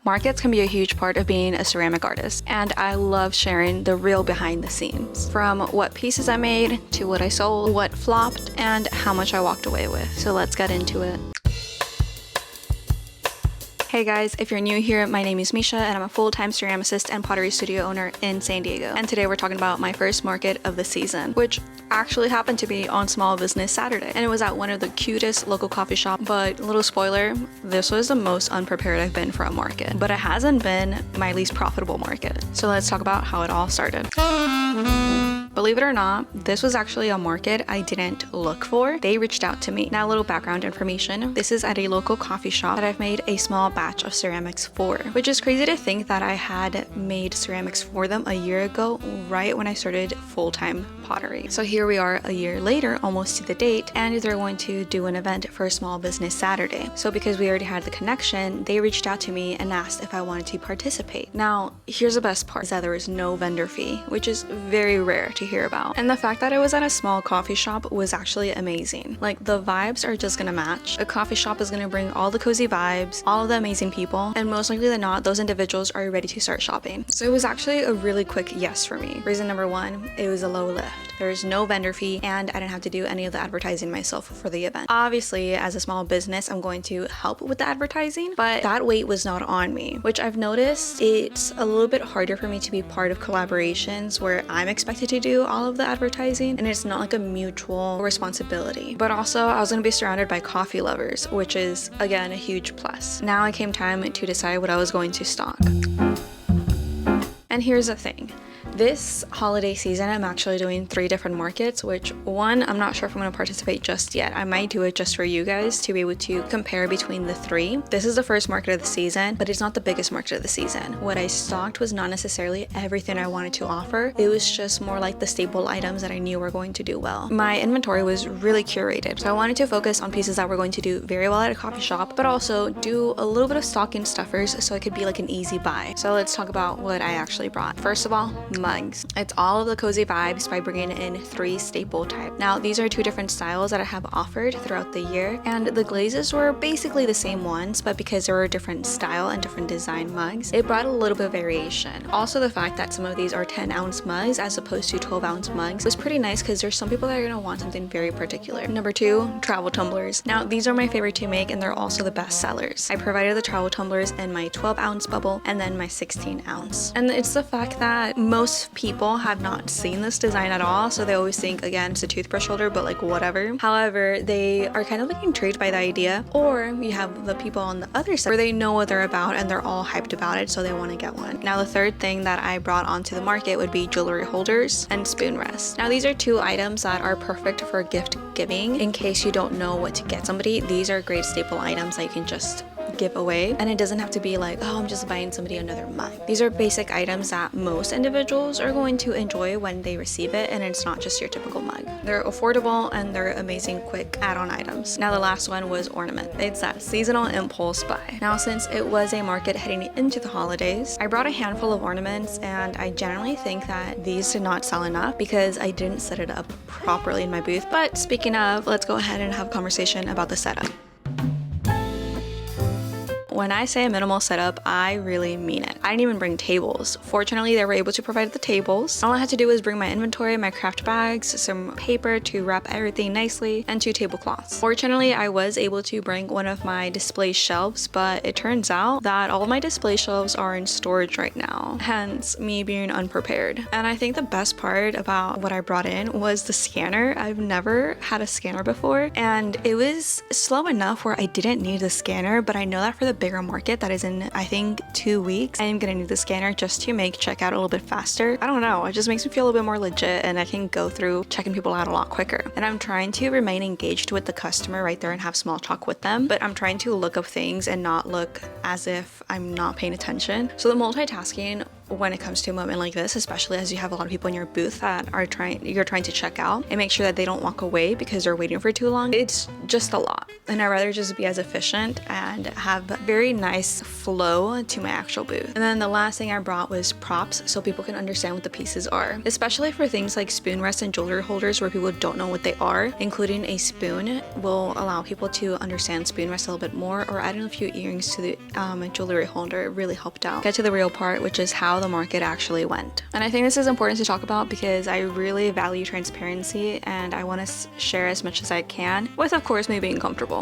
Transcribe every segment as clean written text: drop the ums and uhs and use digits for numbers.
Markets can be a huge part of being a ceramic artist, and I love sharing the real behind the scenes. From what pieces I made, to what I sold, what flopped, and how much I walked away with. So let's get into it. Hey guys, if you're new here, my name is Misha and I'm a full-time ceramicist and pottery studio owner in San Diego. And today we're talking about my first market of the season, which actually happened to be on Small Business Saturday. And it was at one of the cutest local coffee shop, but little spoiler, this was the most unprepared I've been for a market. But it hasn't been my least profitable market. So let's talk about how it all started. Believe it or not, this was actually a market I didn't look for. They reached out to me. Now a little background information. This is at a local coffee shop that I've made a small batch of ceramics for, which is crazy to think that I had made ceramics for them a year ago, right when I started full-time pottery. So here we are a year later, almost to the date, and they're going to do an event for Small Business Saturday. So because we already had the connection, they reached out to me and asked if I wanted to participate. Now, here's the best part, is that there was no vendor fee, which is very rare to hear about. And the fact that it was at a small coffee shop was actually amazing. Like, the vibes are just gonna match. A coffee shop is gonna bring all the cozy vibes, all of the amazing people, and most likely than not, those individuals are ready to start shopping. So it was actually a really quick yes for me. Reason number one, it was a low lift. There's no vendor fee, and I didn't have to do any of the advertising myself for the event. Obviously, as a small business, I'm going to help with the advertising, but that weight was not on me, which I've noticed it's a little bit harder for me to be part of collaborations where I'm expected to do all of the advertising, and it's not like a mutual responsibility. But also, I was going to be surrounded by coffee lovers, which is, again, a huge plus. Now it came time to decide what I was going to stock. And here's the thing. This holiday season, I'm actually doing 3 different markets, which one, I'm not sure if I'm going to participate just yet. I might do it just for you guys to be able to compare between the 3. This is the first market of the season, but it's not the biggest market of the season. What I stocked was not necessarily everything I wanted to offer. It was just more like the staple items that I knew were going to do well. My inventory was really curated, so I wanted to focus on pieces that were going to do very well at a coffee shop, but also do a little bit of stocking stuffers so it could be like an easy buy. So let's talk about what I actually brought. First of all, mugs. It's all of the cozy vibes by bringing in 3 staple type. Now, these are 2 different styles that I have offered throughout the year, and the glazes were basically the same ones, but because there were different style and different design mugs, it brought a little bit of variation. Also, the fact that some of these are 10-ounce mugs as opposed to 12-ounce mugs was pretty nice because there's some people that are going to want something very particular. Number 2, travel tumblers. Now, these are my favorite to make, and they're also the best sellers. I provided the travel tumblers in my 12-ounce bubble and then my 16-ounce. And it's the fact that most people have not seen this design at all, so they always think, again, it's a toothbrush holder, but like whatever. However, they are kind of like intrigued by the idea, or you have the people on the other side where they know what they're about and they're all hyped about it, so they want to get one. Now, the third thing that I brought onto the market would be jewelry holders and spoon rests. Now, these are 2 items that are perfect for gift giving. In case you don't know what to get somebody, these are great staple items that you can just give away, and it doesn't have to be like, oh, I'm just buying somebody another mug. These are basic items that most individuals are going to enjoy when they receive it, and it's not just your typical mug. They're affordable and they're amazing quick add-on items. Now, the last one was ornament. It's that seasonal impulse buy. Now, since it was a market heading into the holidays, I brought a handful of ornaments, and I generally think that these did not sell enough because I didn't set it up properly in my booth. But speaking of, let's go ahead and have a conversation about the setup. When I say a minimal setup, I really mean it. I didn't even bring tables. Fortunately, they were able to provide the tables. All I had to do was bring my inventory, my craft bags, some paper to wrap everything nicely, and 2 tablecloths. Fortunately, I was able to bring one of my display shelves, but it turns out that all of my display shelves are in storage right now, hence me being unprepared. And I think the best part about what I brought in was the scanner. I've never had a scanner before, and it was slow enough where I didn't need the scanner, but I know that for the bigger market that is in, I think, 2 weeks, I am gonna need the scanner just to make checkout a little bit faster. I don't know, it just makes me feel a little bit more legit, and I can go through checking people out a lot quicker. And I'm trying to remain engaged with the customer right there and have small talk with them, but I'm trying to look up things and not look as if I'm not paying attention. So the multitasking when it comes to a moment like this, especially as you have a lot of people in your booth that you're trying to check out and make sure that they don't walk away because they're waiting for too long, it's just a lot. and I'd rather just be as efficient and have very nice flow to my actual booth. And then the last thing I brought was props so people can understand what the pieces are, especially for things like spoon rests and jewelry holders where people don't know what they are. Including a spoon will allow people to understand spoon rests a little bit more, or adding a few earrings to the jewelry holder. It really helped out. Get to the real part, which is how the market actually went. And I think this is important to talk about because I really value transparency and I want to share as much as I can, with of course me being comfortable.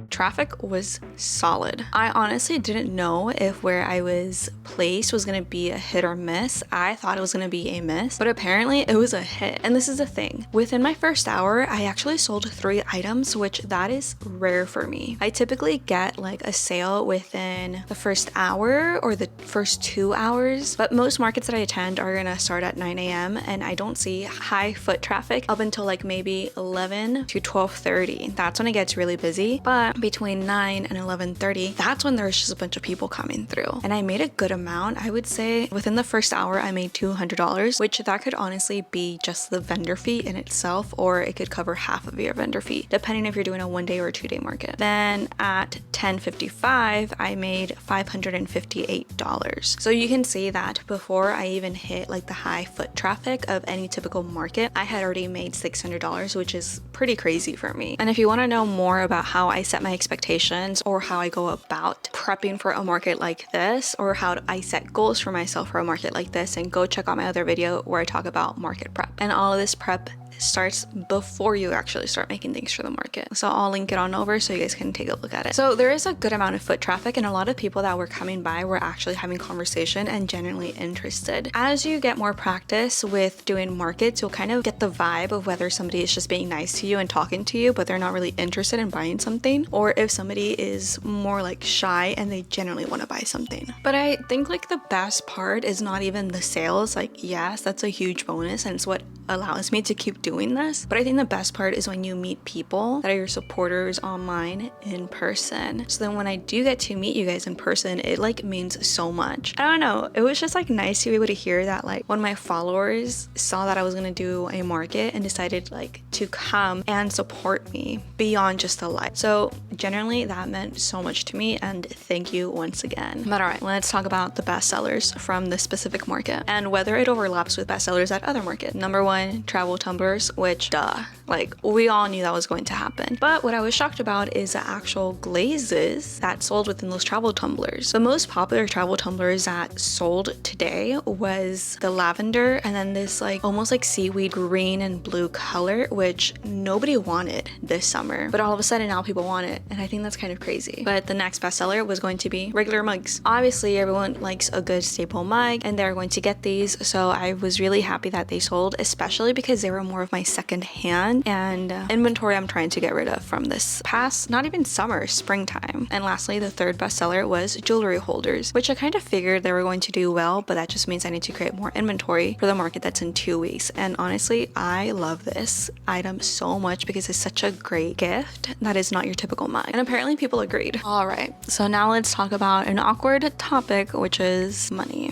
Traffic was solid. I honestly didn't know if where I was placed was gonna be a hit or miss. I thought it was gonna be a miss, but apparently it was a hit. And this is the thing. Within my first hour, I actually sold 3 items, which that is rare for me. I typically get like a sale within the first hour or the first 2 hours, but most markets that I attend are gonna start at 9 a.m. and I don't see high foot traffic up until like maybe 11 to 12:30. That's when it gets really busy, but between 9 and 11:30, that's when there's just a bunch of people coming through. And I made a good amount. I would say within the first hour, I made $200, which that could honestly be just the vendor fee in itself, or it could cover half of your vendor fee, depending if you're doing a 1-day or a 2-day market. Then at 10:55, I made $558. So you can see that before I even hit like the high foot traffic of any typical market, I had already made $600, which is pretty crazy for me. And if you want to know more about how I set my expectations or how I go about prepping for a market like this, or how I set goals for myself for a market like this, and go check out my other video where I talk about market prep. And all of this prep starts before you actually start making things for the market. So I'll link it on over so you guys can take a look at it. So there is a good amount of foot traffic, and a lot of people that were coming by were actually having conversation and genuinely interested. As you get more practice with doing markets, you'll kind of get the vibe of whether somebody is just being nice to you and talking to you, but they're not really interested in buying something, or if somebody is more like shy and they genuinely want to buy something. But I think like the best part is not even the sales. Like, yes, that's a huge bonus and it's what allows me to keep doing this, but I think the best part is when you meet people that are your supporters online in person. So then when I do get to meet you guys in person, it like means so much. I don't know, it was just like nice to be able to hear that like when my followers saw that I was gonna do a market and decided like to come and support me beyond just the live. So generally that meant so much to me, and thank you once again. But all right, let's talk about the best sellers from this specific market and whether it overlaps with best sellers at other markets. Number 1, travel tumblers, which duh, like we all knew that was going to happen. But what I was shocked about is the actual glazes that sold within those travel tumblers. The most popular travel tumblers that sold today was the lavender and then this like almost like seaweed green and blue color, which nobody wanted this summer, but all of a sudden now people want it, and I think that's kind of crazy. But the next bestseller was going to be regular mugs. Obviously everyone likes a good staple mug and they're going to get these, so I was really happy that they sold, especially because they were more of my second hand and inventory I'm trying to get rid of from this past, not even summer, springtime. And lastly, the third bestseller was jewelry holders, which I kind of figured they were going to do well, but that just means I need to create more inventory for the market that's in 2 weeks. And honestly, I love this item so much because it's such a great gift that is not your typical mug. And apparently people agreed. All right, so now let's talk about an awkward topic, which is money.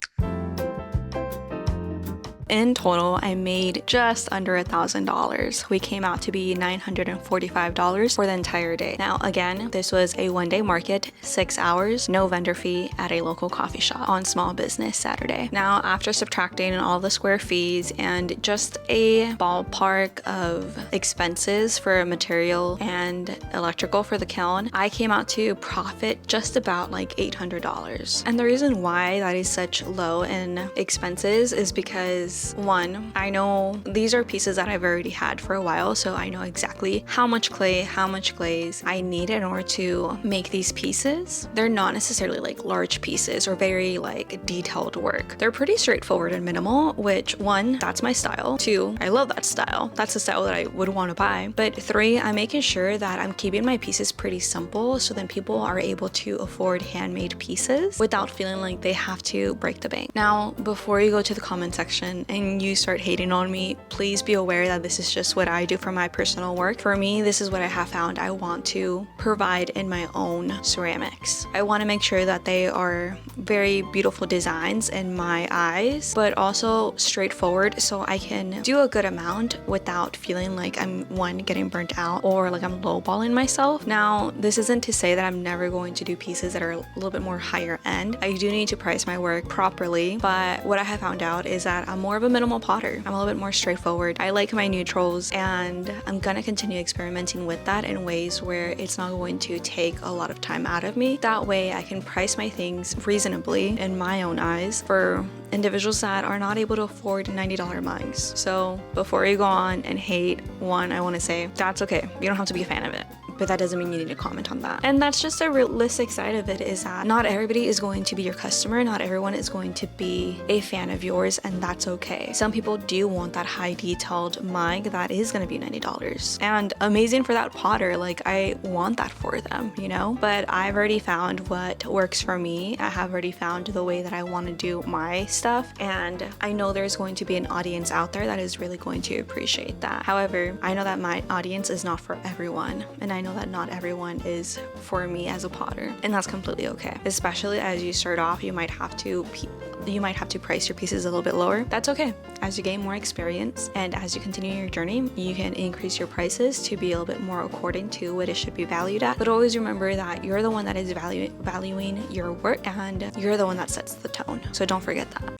In total, I made just under $1,000. We came out to be $945 for the entire day. Now, again, this was a 1-day market, 6 hours, no vendor fee at a local coffee shop on Small Business Saturday. Now, after subtracting all the square fees and just a ballpark of expenses for material and electrical for the kiln, I came out to profit just about like $800. And the reason why that is such low in expenses is because 1, I know these are pieces that I've already had for a while, so I know exactly how much clay, how much glaze I need in order to make these pieces. They're not necessarily like large pieces or very like detailed work. They're pretty straightforward and minimal, which 1, that's my style. 2, I love that style. That's the style that I would want to buy. But 3, I'm making sure that I'm keeping my pieces pretty simple so then people are able to afford handmade pieces without feeling like they have to break the bank. Now, before you go to the comment section and you start hating on me, please be aware that this is just what I do for my personal work. For me, this is what I have found I want to provide in my own ceramics. I want to make sure that they are very beautiful designs in my eyes, but also straightforward, so I can do a good amount without feeling like I'm getting burnt out or like I'm lowballing myself. Now, this isn't to say that I'm never going to do pieces that are a little bit more higher end. I do need to price my work properly, but what I have found out is that I'm more of a minimal potter. I'm a little bit more straightforward. I like my neutrals, and I'm gonna continue experimenting with that in ways where it's not going to take a lot of time out of me. That way I can price my things reasonably in my own eyes for individuals that are not able to afford $90 mugs. So before you go on and hate, one, I want to say that's okay. You don't have to be a fan of it, but that doesn't mean you need to comment on that. And that's just a realistic side of it, is that not everybody is going to be your customer. Not everyone is going to be a fan of yours, and that's okay. Some people do want that high detailed mug that is going to be $90, and amazing for that potter. Like, I want that for them, you know, but I've already found what works for me. I have already found the way that I want to do my stuff, and I know there's going to be an audience out there that is really going to appreciate that. However, I know that my audience is not for everyone, and I know that not everyone is for me as a potter, and that's completely okay. Especially as you start off, you might have to price your pieces a little bit lower. That's okay. As you gain more experience and as you continue your journey, you can increase your prices to be a little bit more according to what it should be valued at. But always remember that you're the one that is valuing your work, and you're the one that sets the tone. So don't forget that.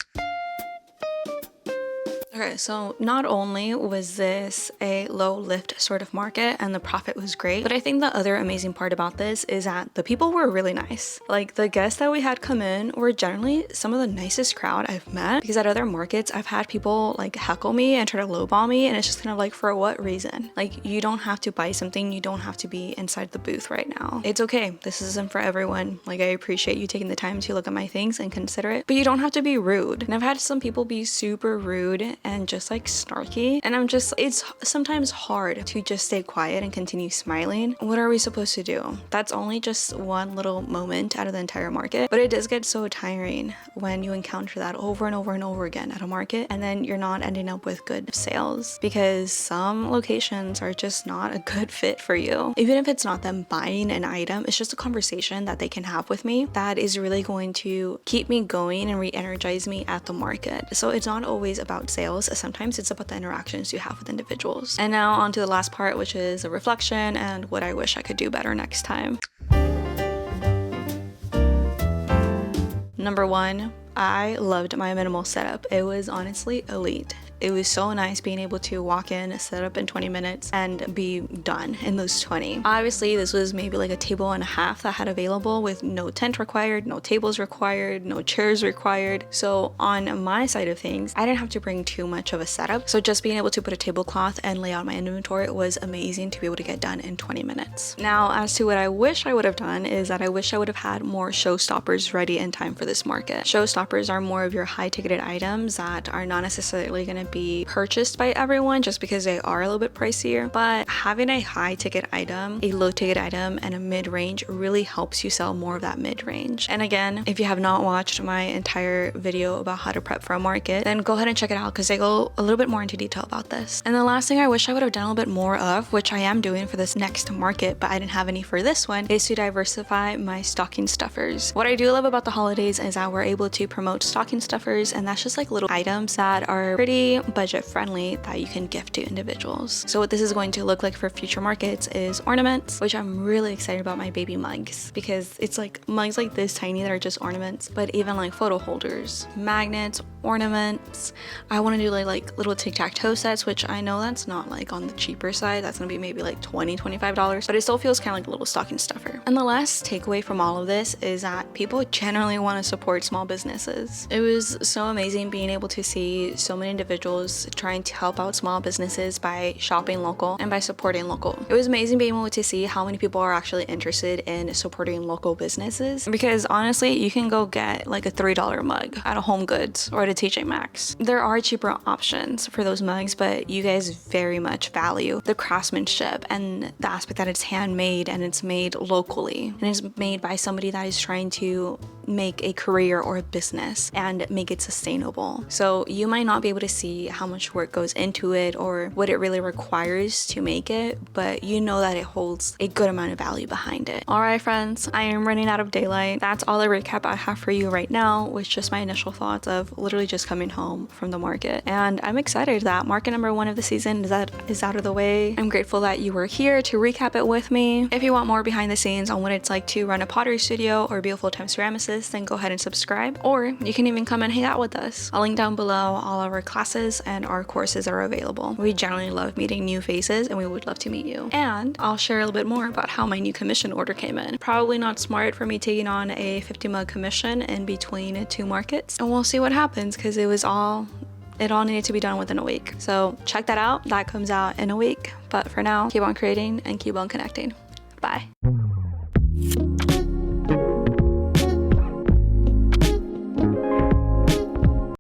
Okay, so not only was this a low lift sort of market and the profit was great, but I think the other amazing part about this is that the people were really nice. Like, the guests that we had come in were generally some of the nicest crowd I've met, because at other markets I've had people like heckle me and try to lowball me, and it's just kind of like, for what reason? Like, you don't have to buy something, you don't have to be inside the booth right now. It's okay. This isn't for everyone. Like, I appreciate you taking the time to look at my things and consider it, but you don't have to be rude. And I've had some people be super rude and just like snarky, and it's sometimes hard to just stay quiet and continue smiling. What are we supposed to do? That's only just one little moment out of the entire market, but it does get so tiring when you encounter that over and over and over again at a market, and then you're not ending up with good sales because some locations are just not a good fit for you. Even if it's not them buying an item, it's just a conversation that they can have with me that is really going to keep me going and re-energize me at the market. So it's not always about sales. Sometimes it's about the interactions you have with individuals. And now on to the last part, which is a reflection and what I wish I could do better next time. Number one, I loved my minimal setup. It was honestly elite. It was so nice being able to walk in, set up in 20 minutes, and be done in those 20. Obviously, this was maybe like a table and a half that I had available, with no tent required, no tables required, no chairs required. So on my side of things, I didn't have to bring too much of a setup. So just being able to put a tablecloth and lay out my inventory was amazing to be able to get done in 20 minutes. Now, as to what I wish I would have done, is that I wish I would have had more showstoppers ready in time for this market. Showstoppers are more of your high-ticketed items that are not necessarily going to be purchased by everyone just because they are a little bit pricier, but having a high ticket item, a low ticket item, and a mid-range really helps you sell more of that mid-range. And again, if you have not watched my entire video about how to prep for a market, then go ahead and check it out because I go a little bit more into detail about this. And the last thing I wish I would have done a little bit more of, which I am doing for this next market, but I didn't have any for this one, is to diversify my stocking stuffers. What I do love about the holidays is that we're able to promote stocking stuffers, and that's just like little items that are pretty budget friendly that you can gift to individuals. So what this is going to look like for future markets is ornaments, which I'm really excited about my baby mugs, because it's like mugs like this tiny that are just ornaments, but even like photo holders, magnets, ornaments. I want to do like little tic-tac-toe sets, which I know that's not like on the cheaper side. That's gonna be maybe like $20-$25, but it still feels kind of like a little stocking stuffer. And the last takeaway from all of this is that people generally want to support small businesses. It was so amazing being able to see so many individuals trying to help out small businesses by shopping local and by supporting local. It was amazing being able to see how many people are actually interested in supporting local businesses, because honestly, you can go get like a $3 mug at a Home Goods or at a TJ Maxx. There are cheaper options for those mugs, but you guys very much value the craftsmanship and the aspect that it's handmade and it's made locally and it's made by somebody that is trying to make a career or a business and make it sustainable. So you might not be able to see how much work goes into it or what it really requires to make it, but you know that it holds a good amount of value behind it. All right, friends, I am running out of daylight. That's all the recap I have for you right now, with just my initial thoughts of literally just coming home from the market. And I'm excited that market number 1 of the season is out of the way. I'm grateful that you were here to recap it with me. If you want more behind the scenes on what it's like to run a pottery studio or be a full-time ceramicist, then go ahead and subscribe, or you can even come and hang out with us. I'll link down below all of our classes and our courses are available. We generally love meeting new faces and we would love to meet you. And I'll share a little bit more about how my new commission order came in. Probably not smart for me taking on a 50 mug commission in between 2 markets, and we'll see what happens because it all needed to be done within a week. So check that out. That comes out in a week. But for now, keep on creating and keep on connecting. Bye.